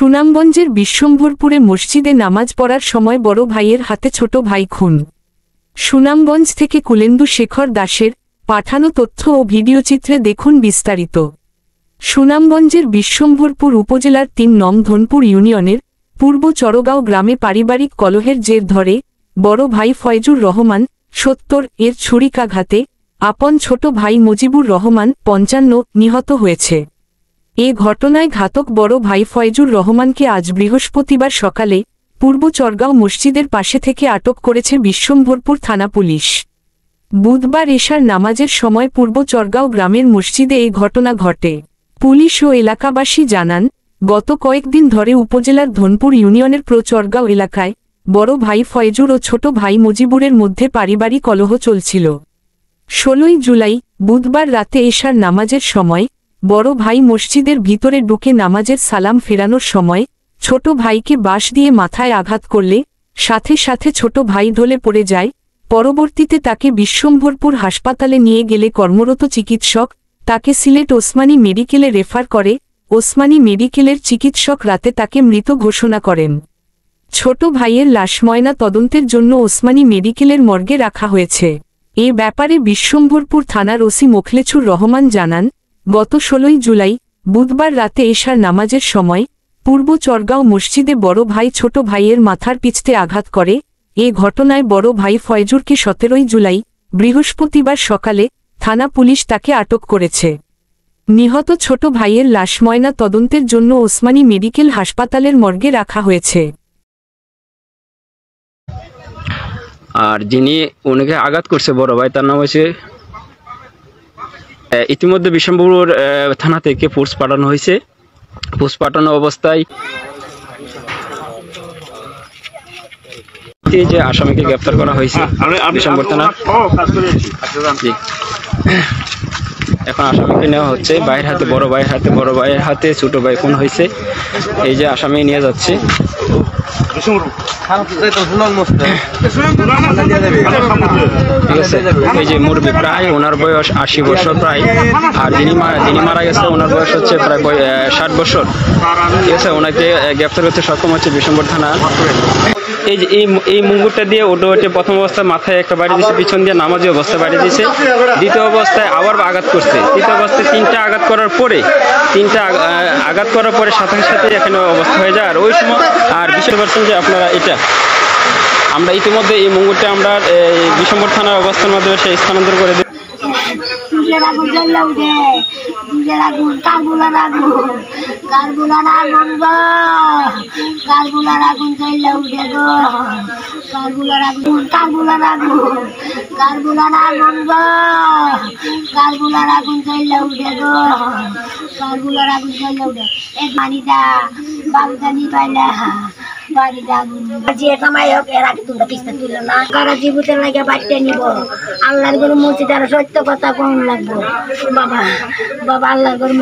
সুনামগঞ্জের বিশ্বম্ভরপুরে মসজিদে নামাজ পড়ার সময় বড় ভাইয়ের হাতে ছোট ভাই খুন। সুনামগঞ্জ থেকে কুলেন্দু শেখর দাসের পাঠানো তথ্য ও ভিডিওচিত্রে দেখুন বিস্তারিত। সুনামগঞ্জের বিশ্বম্ভরপুর উপজেলার ৩ নং ধনপুর ইউনিয়নের পূর্ব চরগাঁও গ্রামে পারিবারিক কলহের জের ধরে বড় ভাই ফয়জুর রহমান ৭০ এর ছুরিকাঘাতে আপন ছোট ভাই মুজিবুর রহমান ৫৫ নিহত হয়েছে। এ ঘটনায় ঘাতক বড় ভাই ফয়জুর রহমানকে আজ বৃহস্পতিবার সকালে পূর্ব চরগাঁও মসজিদের পাশে থেকে আটক করেছে বিশ্বম্ভরপুর থানা পুলিশ। বুধবার এশার নামাজের সময় পূর্ব চরগাঁও গ্রামের মসজিদে এই ঘটনা ঘটে। পুলিশ ও এলাকাবাসী জানান, গত কয়েকদিন ধরে উপজেলার ধনপুর ইউনিয়নের প্রচরগাঁও এলাকায় বড় ভাই ফয়জুর ও ছোট ভাই মুজিবুরের মধ্যে পারিবারিক কলহ চলছিল। ১৬ জুলাই বুধবার রাতে এশার নামাজের সময় বড় ভাই মসজিদের ভিতরে ঢুকে নামাজের সালাম ফেরানোর সময় ছোট ভাইকে বাঁশ দিয়ে মাথায় আঘাত করলে সাথে সাথে ছোট ভাই ঢলে পড়ে যায়। পরবর্তীতে তাকে বিশ্বম্ভরপুর হাসপাতালে নিয়ে গেলে কর্মরত চিকিৎসক তাকে সিলেট ওসমানী মেডিকেলে রেফার করে। ওসমানী মেডিকেলের চিকিৎসক রাতে তাকে মৃত ঘোষণা করেন। ছোট ভাইয়ের লাশ ময়না তদন্তের জন্য ওসমানী মেডিকেলের মর্গে রাখা হয়েছে। এ ব্যাপারে বিশ্বম্ভরপুর থানার ওসি মোখলেছুর রহমান জানান, গত ১৬ জুলাই বুধবার রাতে এশার নামাজের সময় পূর্ব চরগাঁও মসজিদে বড় ভাই ছোট ভাইয়ের মাথার পিছতে আঘাত করে। এ ঘটনায় বড় ভাই ফয়জুরকে ১৭ জুলাই বৃহস্পতিবার সকালে থানা পুলিশ তাকে আটক করেছে। নিহত ছোট ভাইয়ের লাশ ময়না তদন্তের জন্য ওসমানী মেডিকেল হাসপাতালের মর্গে রাখা হয়েছে। আর যিনি উনাকে আঘাত করছে বড় ভাই, তার নাম হচ্ছে ইতিমধ্যে বিশ্বম্ভরপুর থানা থেকে ফোর্স পাঠানো হয়েছে। ফোর্স পাঠানো অবস্থায় যে আসামিকে গ্রেফতার করা হয়েছে বিশ্বম্ভর থানা। এখন আসামিকে নেওয়া হচ্ছে ভাইয়ের হাতে, বড় ভাইয়ের হাতে ছোট ভাই খুন হয়েছে। এই যে আসামি নিয়ে যাচ্ছে। ঠিক আছে, এই যে মুরব্বী প্রায় ওনার বয়স ৮০ বছর প্রায়, আর যিনি মারা গেছে ওনার বয়স হচ্ছে প্রায় ৬০ বছর। ঠিক আছে, ওনাকে গ্রেফতার করতে সক্ষম হচ্ছে বিশ্বম্ভর থানা। এই যে এই মুঙ্গুরটা দিয়ে ওটা প্রথম অবস্থায় মাথায় একটা বাড়ি দিয়েছে, পিছন দিয়ে নামাজি অবস্থায় বাড়ি দিয়েছে। দ্বিতীয় অবস্থায় আবার আঘাত করছে। তৃতীয় অবস্থায় ৩টা আঘাত করার পরে সাথে সাথে এখানে অবস্থা হয়ে যায়। আর ওই সময় আর বিষয় করছেন যে আপনারা এটা আমরা ইতিমধ্যে এই মুঙ্গুরটা আমরা বিশ্বম্ভর থানার অবস্থার মাধ্যমে সে স্থানান্তর করে দিই। আল্লাহর গরু মসজিদ আর সত্য কথা কোন লাগবো বাবা, আল্লাহর গরু।